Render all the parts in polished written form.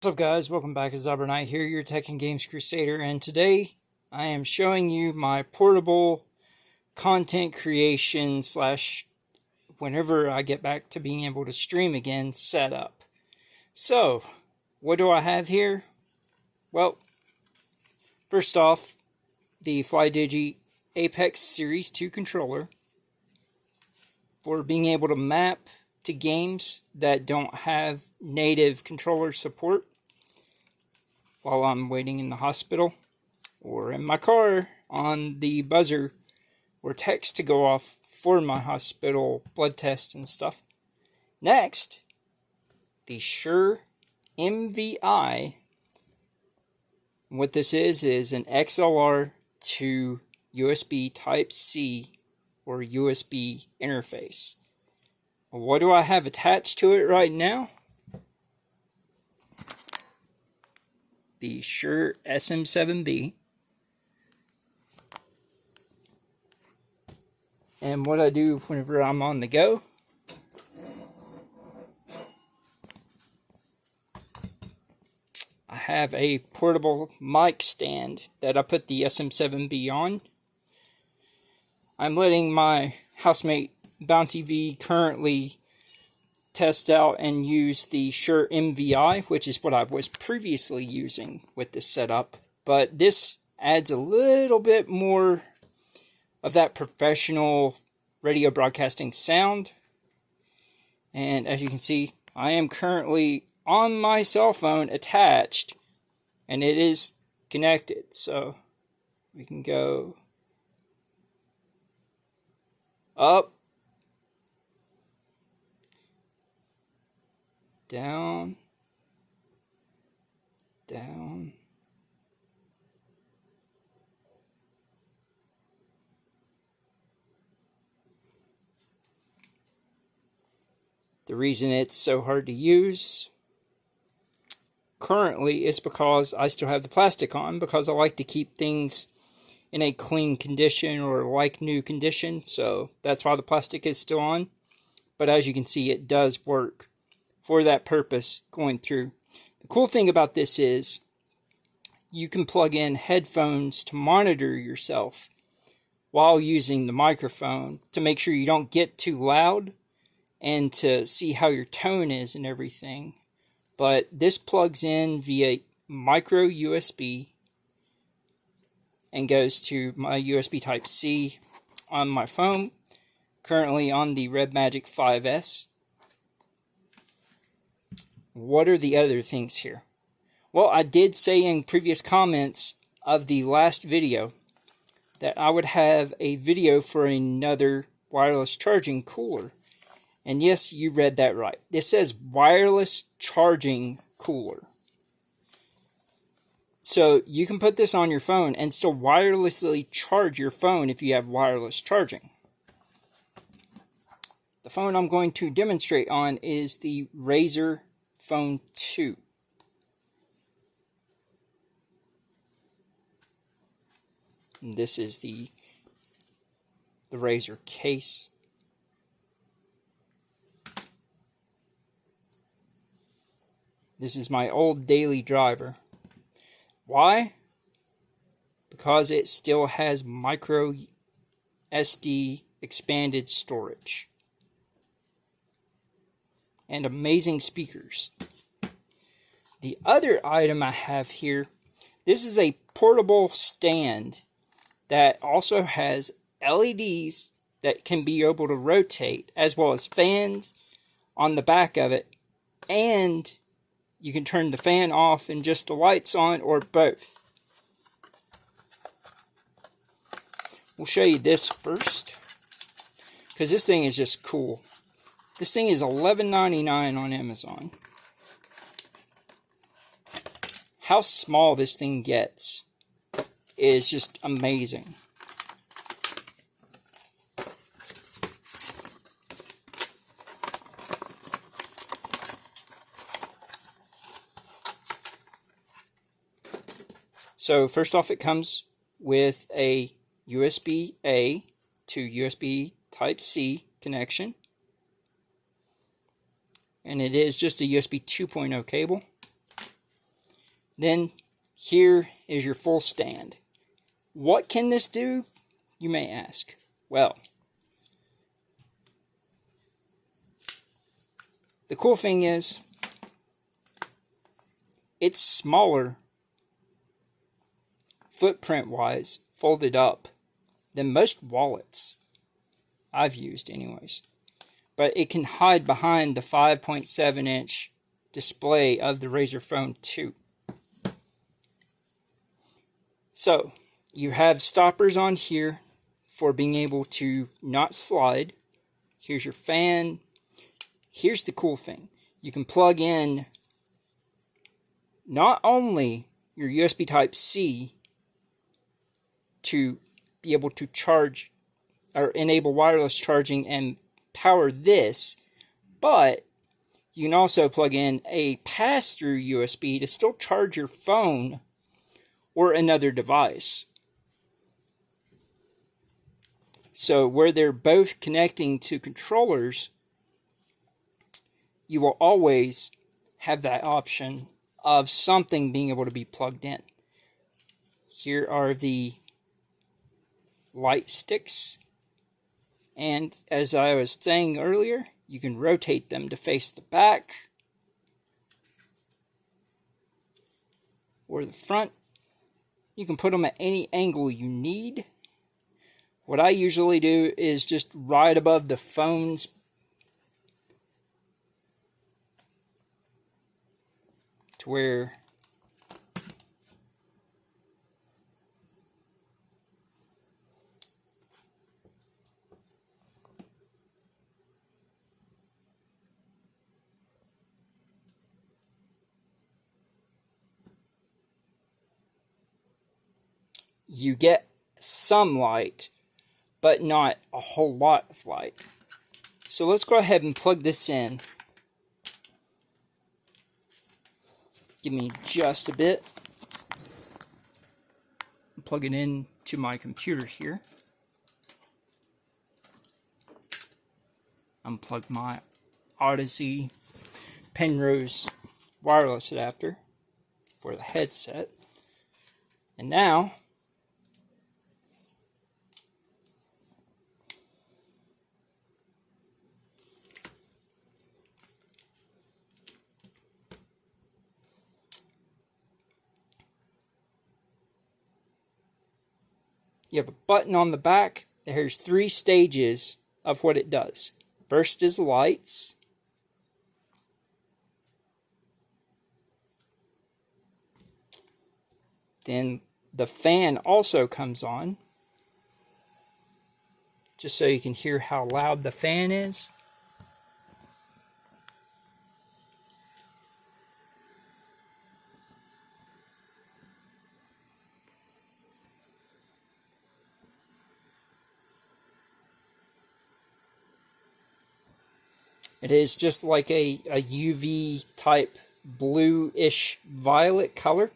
What's up guys, welcome back. It's Knight here, your Tech and Games Crusader, and today I am showing you my portable content creation slash whenever I get back to being able to stream again setup. So, what do I have here? Well, first off, the FlyDigi Apex Series 2 controller for being able to map to games that don't have native controller support while I'm waiting in the hospital or in my car on the buzzer or text to go off for my hospital blood tests and stuff. Next, the Shure Mvi. What this is an XLR to USB Type-C or USB interface. What do I have attached to it right now? The Shure SM7B. And what I do whenever I'm on the go, I have a portable mic stand that I put the SM7B on. I'm letting my housemate Bounty V currently test out and use the Shure Mvi, which is what I was previously using with this setup, but this adds a little bit more of that professional radio broadcasting sound. And as you can see, I am currently on my cell phone attached and it is connected, so we can go up, down, down, the reason it's so hard to use currently is because I still have the plastic on, because I like to keep things in a clean condition or like new condition, so that's why the plastic is still on. But as you can see, it does work for that purpose going through. The cool thing about this is you can plug in headphones to monitor yourself while using the microphone to make sure you don't get too loud and to see how your tone is and everything. But this plugs in via micro USB and goes to my USB Type-C on my phone, currently on the Red Magic 5S. What are the other things here? Well, I did say in previous comments of the last video that I would have a video for another wireless charging cooler. And yes, you read that right. This says wireless charging cooler. So you can put this on your phone and still wirelessly charge your phone if you have wireless charging. The phone I'm going to demonstrate on is the Razer Phone 2. And this is the Razer case. This is my old daily driver. Why? Because it still has micro SD expanded storage and amazing speakers. The other item I have here, this is a portable stand that also has LEDs that can be able to rotate, as well as fans on the back of it, and you can turn the fan off and just the lights on, or both. We'll show you this first, because this thing is just cool. This thing is $11.99 on Amazon. How small this thing gets is just amazing. So first off, it comes with a USB-A to USB Type-C connection. And it is just a USB 2.0 cable. Then here is your full stand. What can this do, you may ask? Well, the cool thing is, it's smaller, footprint-wise, folded up, than most wallets I've used anyways. But it can hide behind the 5.7-inch display of the Razer Phone 2. So, you have stoppers on here for being able to not slide. Here's your fan. Here's the cool thing. You can plug in not only your USB Type-C to be able to charge or enable wireless charging and power this, but you can also plug in a pass-through USB to still charge your phone or another device. So where they're both connecting to controllers, you will always have that option of something being able to be plugged in. Here are the light sticks, and as I was saying earlier, you can rotate them to face the back or the front. You can put them at any angle you need. What I usually do is just right above the phone's to where you get some light, but not a whole lot of light. So let's go ahead and plug this in. Give me just a bit. Plug it in to my computer here. Unplug my Odyssey Penrose wireless adapter for the headset. And now you have a button on the back. There's 3 stages of what it does. First is lights. Then the fan also comes on, just so you can hear how loud the fan is. It is just like a UV type bluish violet color.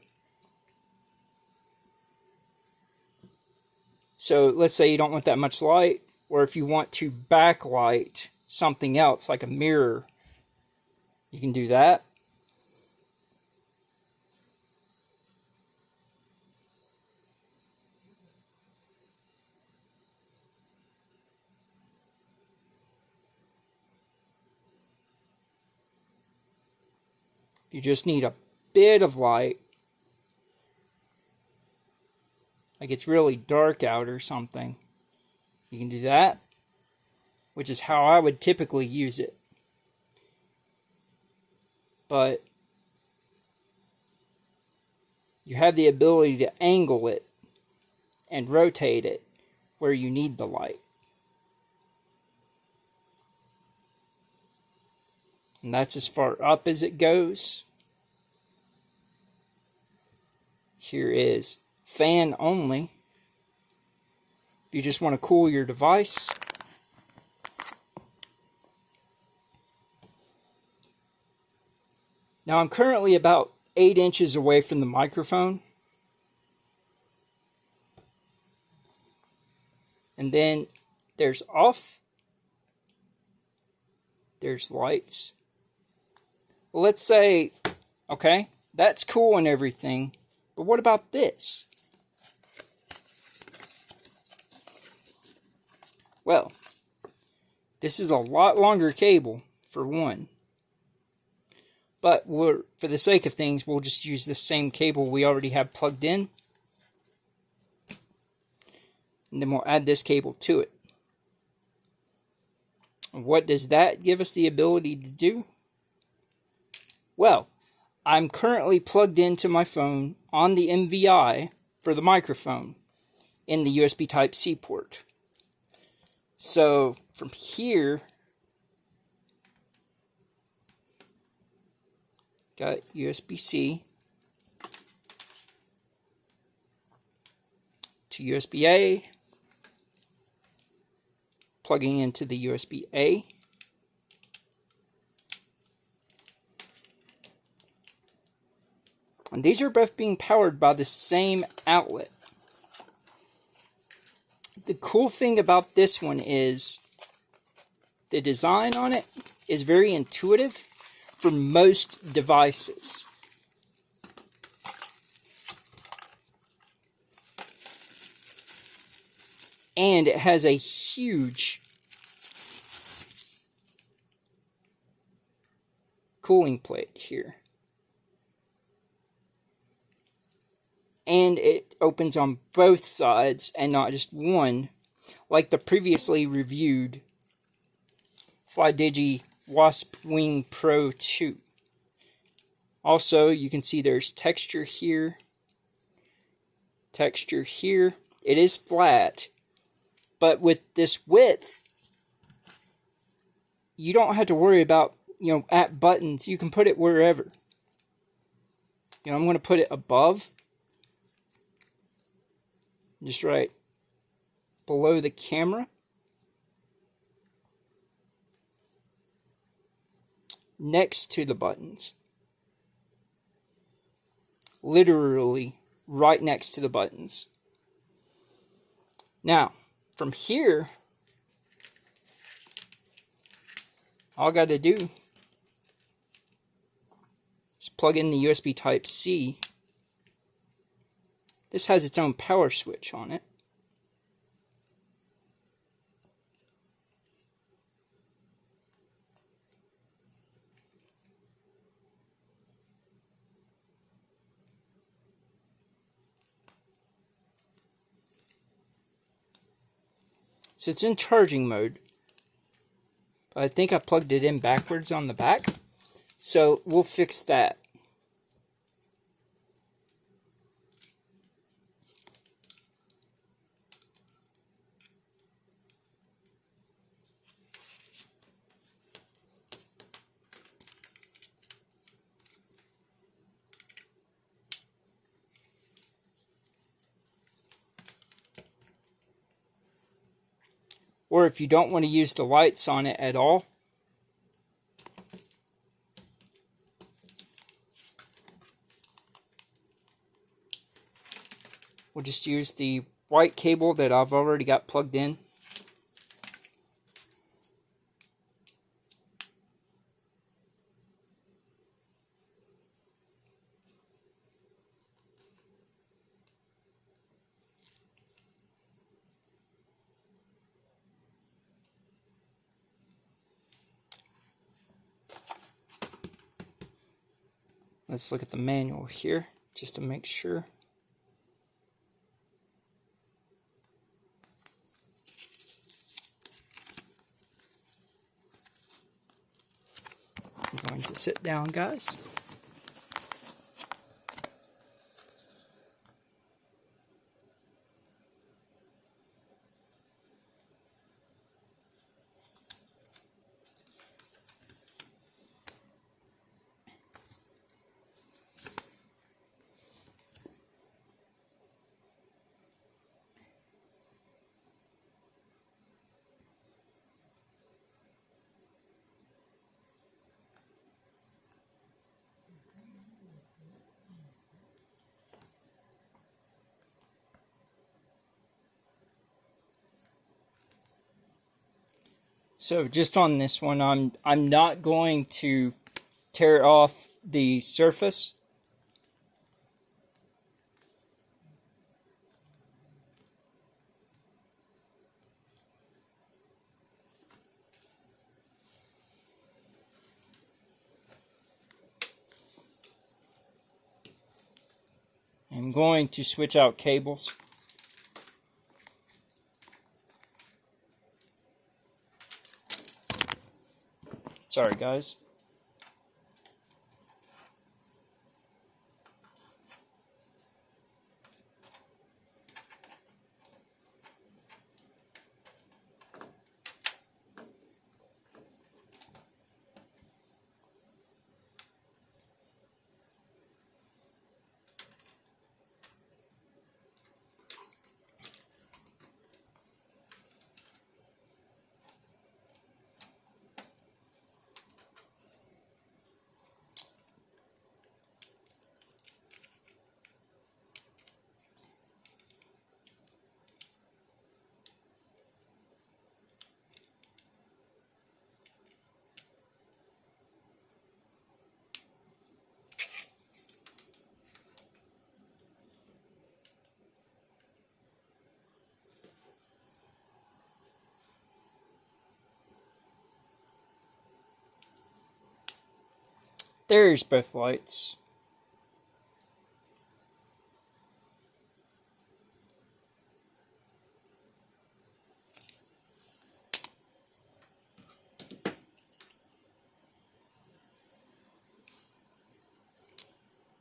So let's say you don't want that much light, or if you want to backlight something else like a mirror, you can do that. You just need a bit of light, like it's really dark out or something. You can do that, which is how I would typically use it. But you have the ability to angle it and rotate it where you need the light. And that's as far up as it goes. Here is fan only. If you just want to cool your device. Now I'm currently about 8 inches away from the microphone. And then there's off. There's lights. Let's say, okay, that's cool and everything, but what about this? Well, this is a lot longer cable, for one. But for the sake of things, we'll just use the same cable we already have plugged in. And then we'll add this cable to it. And what does that give us the ability to do? Well, I'm currently plugged into my phone on the MVI for the microphone in the USB Type-C port. So from here, got USB-C to USB-A, plugging into the USB-A. And these are both being powered by the same outlet. The cool thing about this one is the design on it is very intuitive for most devices. And it has a huge cooling plate here. And it opens on both sides and not just one, like the previously reviewed FlyDigi Wasp Wing Pro 2. Also, you can see there's texture here, texture here. It is flat, but with this width, you don't have to worry about, at buttons. You can put it wherever. I'm going to put it above, just right below the camera. Next to the buttons. Literally right next to the buttons. Now, from here, all I got to do is plug in the USB Type-C. This has its own power switch on it. So it's in charging mode. But I think I plugged it in backwards on the back. So we'll fix that. Or if you don't want to use the lights on it at all, we'll just use the white cable that I've already got plugged in. Let's look at the manual here, just to make sure. I'm going to sit down, guys. So just on this one, I'm not going to tear off the surface I'm going to switch out cables. Sorry, guys. There's both lights.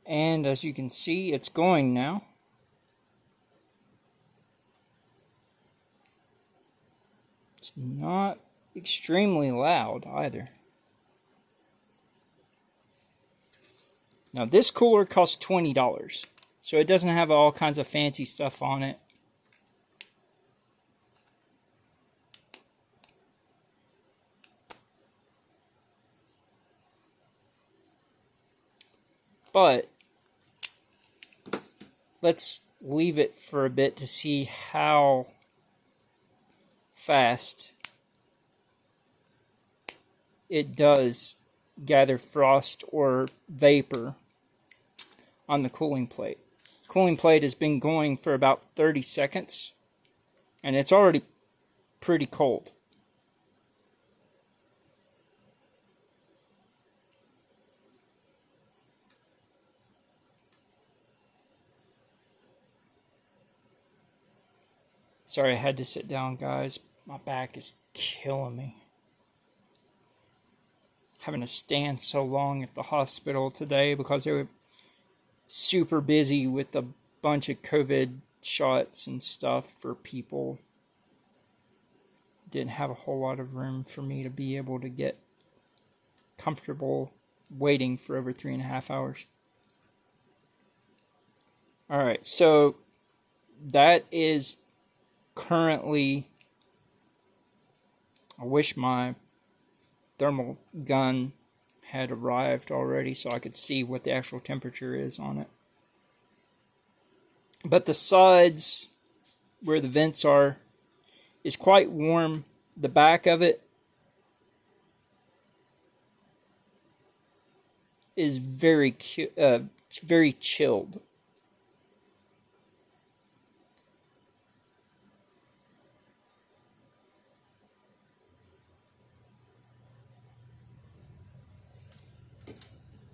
And as you can see, it's going now. It's not extremely loud either. Now this cooler costs $20, so it doesn't have all kinds of fancy stuff on it. But let's leave it for a bit to see how fast it does gather frost or vapor on the cooling plate. Cooling plate has been going for about 30 seconds, and it's already pretty cold. Sorry, I had to sit down, guys. My back is killing me. Having to stand so long at the hospital today because they were super busy with a bunch of COVID shots and stuff for people. Didn't have a whole lot of room for me to be able to get comfortable waiting for over 3.5 hours. Alright, so that is currently, I wish my thermal gun had arrived already so I could see what the actual temperature is on it. But the sides where the vents are is quite warm. The back of it is very chilled.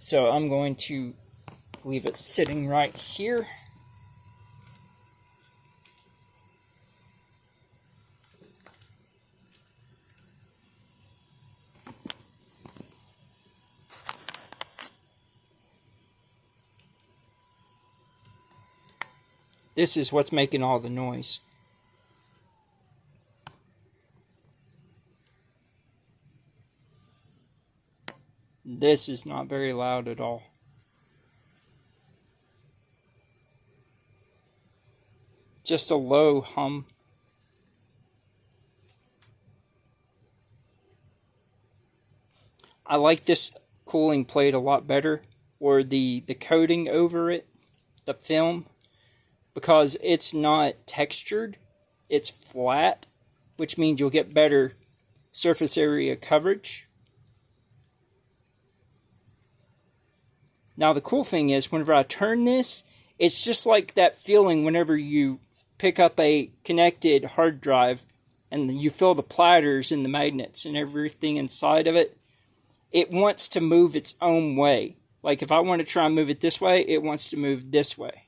So I'm going to leave it sitting right here. This is what's making all the noise. This is not very loud at all. Just a low hum. I like this cooling plate a lot better, or the coating over it, the film, because it's not textured, it's flat, which means you'll get better surface area coverage. Now the cool thing is, whenever I turn this, it's just like that feeling whenever you pick up a connected hard drive and you feel the platters and the magnets and everything inside of it. It wants to move its own way. Like if I want to try and move it this way, it wants to move this way.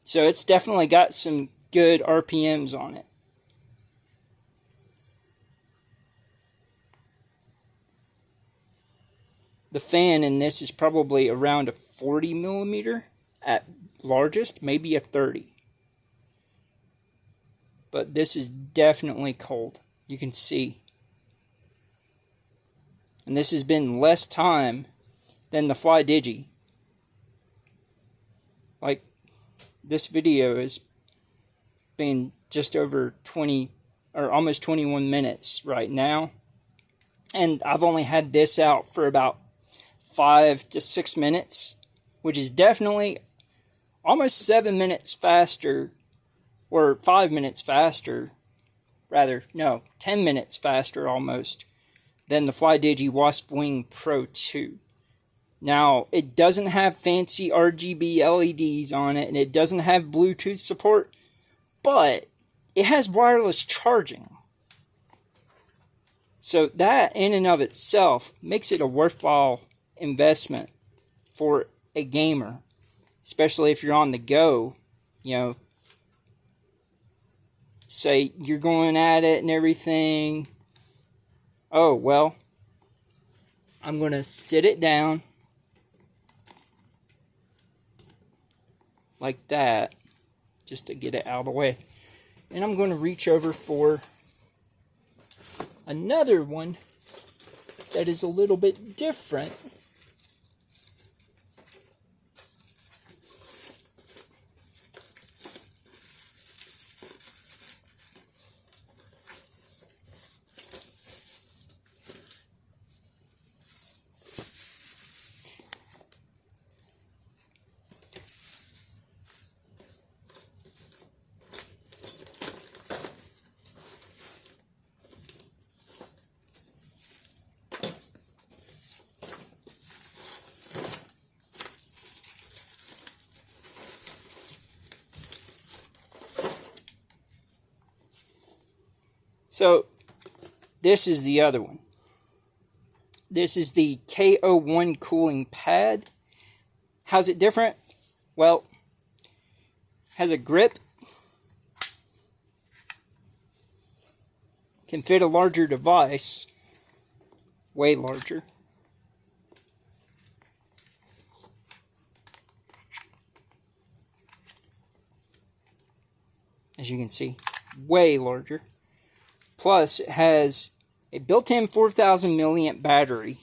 So it's definitely got some good RPMs on it. The fan in this is probably around a 40 millimeter at largest, maybe a 30. But this is definitely cold. You can see. And this has been less time than the Fly Digi. Like, this video has been just over 20 or almost 21 minutes right now. And I've only had this out for about 5 to 6 minutes, which is definitely almost 7 minutes faster, or 5 minutes faster, rather, no, 10 minutes faster almost, than the Fly Digi Wasp Wing Pro 2. Now, it doesn't have fancy RGB LEDs on it, and it doesn't have Bluetooth support, but it has wireless charging. So that, in and of itself, makes it a worthwhile investment for a gamer, especially if you're on the go. You know, say you're going at it and everything. Oh, well, I'm going to sit it down like that, just to get it out of the way. And I'm going to reach over for another one that is a little bit different. So, this is the other one. This is the Ko1 Cooling Pad. How's it different? Well, has a grip. Can fit a larger device. Way larger. As you can see, way larger. Plus, it has a built-in 4,000 milliamp battery.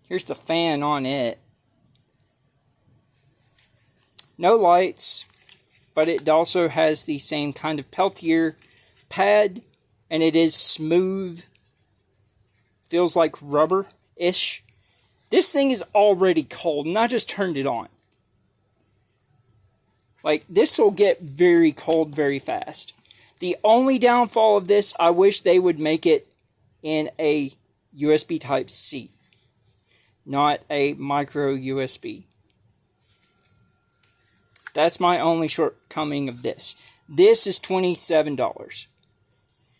Here's the fan on it. No lights, but it also has the same kind of Peltier pad, and it is smooth. Feels like rubber-ish. This thing is already cold, and I just turned it on. Like, this will get very cold very fast. The only downfall of this, I wish they would make it in a USB Type-C, not a micro USB. That's my only shortcoming of this. This is $27.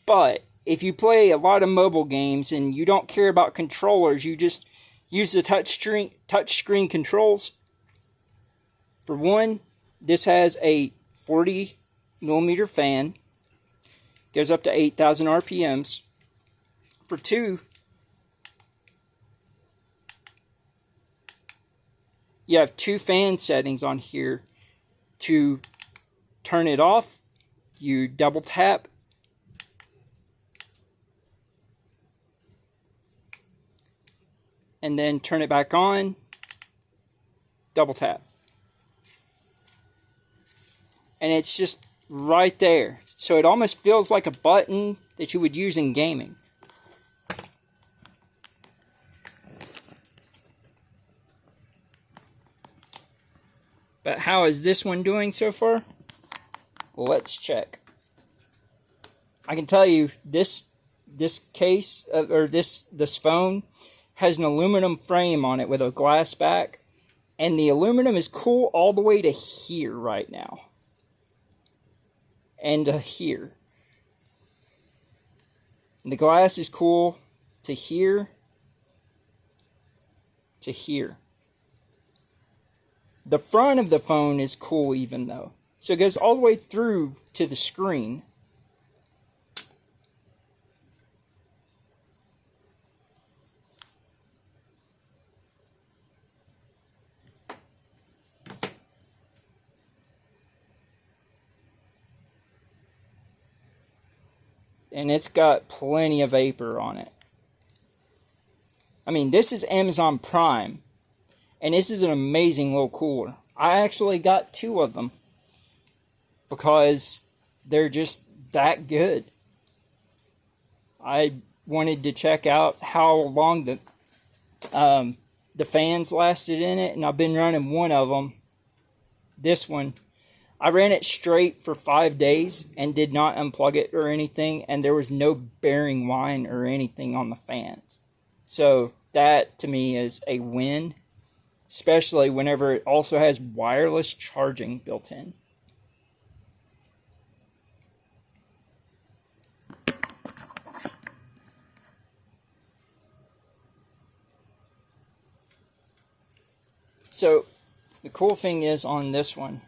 But if you play a lot of mobile games and you don't care about controllers, you just use the touchscreen controls. For one, this has a 40 millimeter fan. Goes up to 8,000 RPMs. For two, you have two fan settings on here. To turn it off, you double tap. And then turn it back on, double tap. And it's just right there. So it almost feels like a button that you would use in gaming. But how is this one doing so far? Let's check. I can tell you this case, or this phone has an aluminum frame on it with a glass back. And the aluminum is cool all the way to here right now. And to here. And the glass is cool to here. to here. The front of the phone is cool even though. So it goes all the way through to the screen. And it's got plenty of vapor on it. I mean, this is Amazon Prime. And this is an amazing little cooler. I actually got 2 of them. Because they're just that good. I wanted to check out how long the fans lasted in it. And I've been running one of them. This one. I ran it straight for 5 days and did not unplug it or anything, and there was no bearing whine or anything on the fans. So that to me is a win, especially whenever it also has wireless charging built in. So the cool thing is on this one,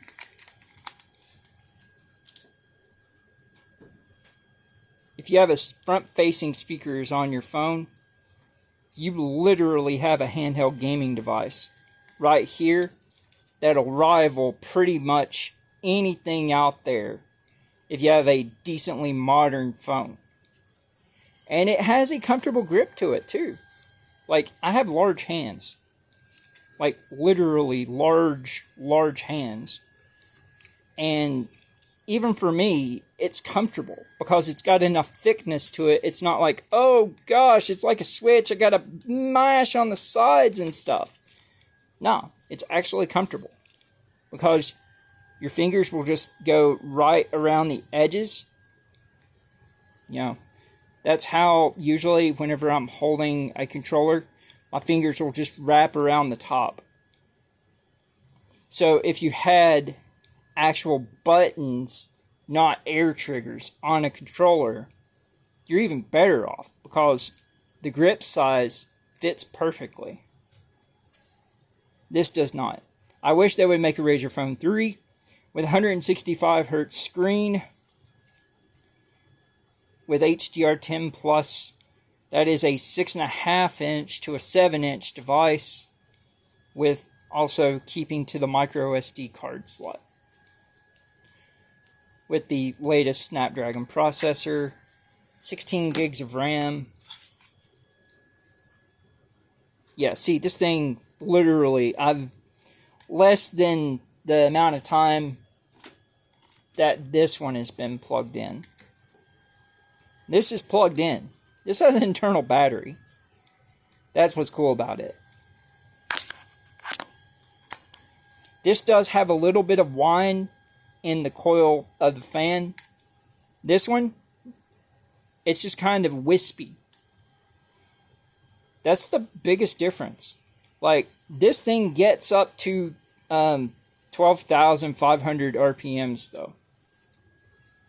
if you have a front-facing speakers on your phone, you literally have a handheld gaming device right here that'll rival pretty much anything out there if you have a decently modern phone. And it has a comfortable grip to it too. Like, I have large hands. Like, literally large hands. And even for me, it's comfortable because it's got enough thickness to it. It's not like, oh gosh, it's like a switch. I gotta mash on the sides and stuff. No, it's actually comfortable because your fingers will just go right around the edges. You know, that's how usually whenever I'm holding a controller, my fingers will just wrap around the top. So if you had actual buttons, not air triggers, on a controller, you're even better off because the grip size fits perfectly. This does not. I wish they would make a Razer Phone 3 with 165Hz screen with HDR10 plus. That is a 6.5 inch to a 7 inch device with also keeping to the micro SD card slot. With the latest Snapdragon processor, 16 gigs of RAM. Yeah, see, this thing, literally, I've less than the amount of time that this one has been plugged in. This is plugged in. This has an internal battery. That's what's cool about it. This does have a little bit of whine in the coil of the fan. This one, it's just kind of wispy. That's the biggest difference. Like, this thing gets up to 12,500 RPMs though.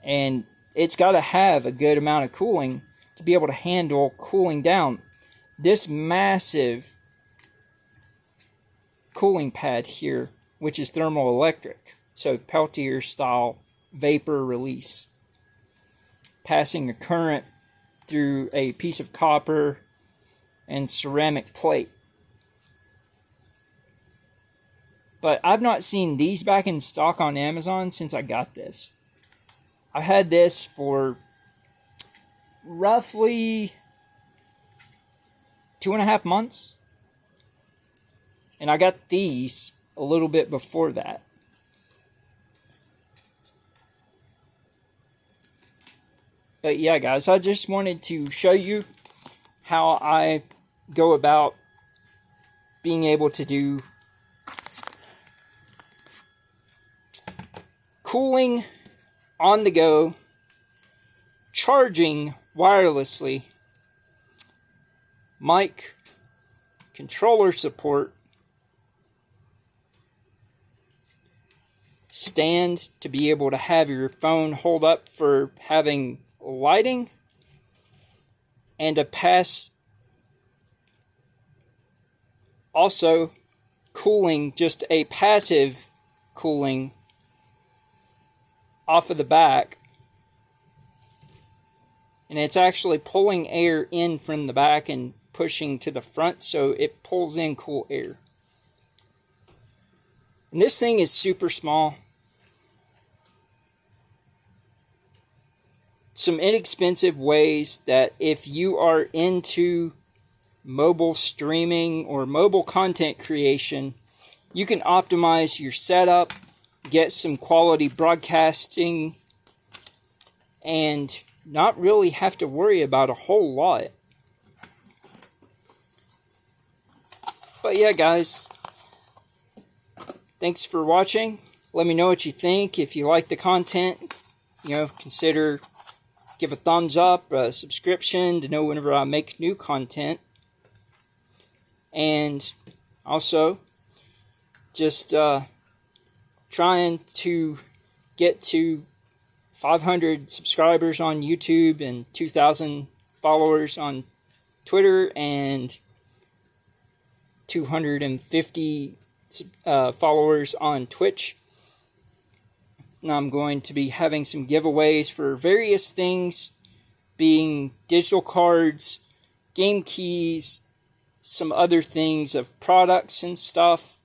And it's got to have a good amount of cooling to be able to handle cooling down. This massive cooling pad here, which is thermoelectric. So Peltier style vapor release. Passing a current through a piece of copper and ceramic plate. But I've not seen these back in stock on Amazon since I got this. I've had this for roughly 2.5 months. And I got these a little bit before that. But yeah, guys, I just wanted to show you how I go about being able to do cooling on the go, charging wirelessly, mic, controller support, stand to be able to have your phone hold up for having lighting, and to pass also cooling, just a passive cooling off of the back. And it's actually pulling air in from the back and pushing to the front, so it pulls in cool air. And this thing is super small. Some inexpensive ways that if you are into mobile streaming or mobile content creation, you can optimize your setup, get some quality broadcasting, and not really have to worry about a whole lot. But yeah, guys, thanks for watching. Let me know what you think. If you like the content, consider give a thumbs up, a subscription to know whenever I make new content. And also, just trying to get to 500 subscribers on YouTube and 2,000 followers on Twitter and 250 followers on Twitch. And I'm going to be having some giveaways for various things, being digital cards, game keys, some other things of products and stuff.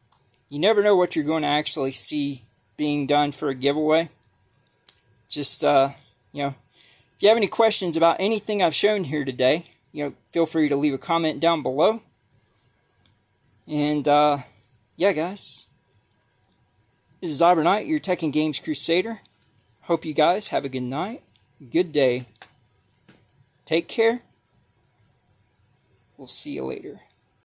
You never know what you're going to actually see being done for a giveaway. Just, if you have any questions about anything I've shown here today, feel free to leave a comment down below. And, yeah, guys. This is Knight, your Tech and Games Crusader. Hope you guys have a good night, good day. Take care. We'll see you later.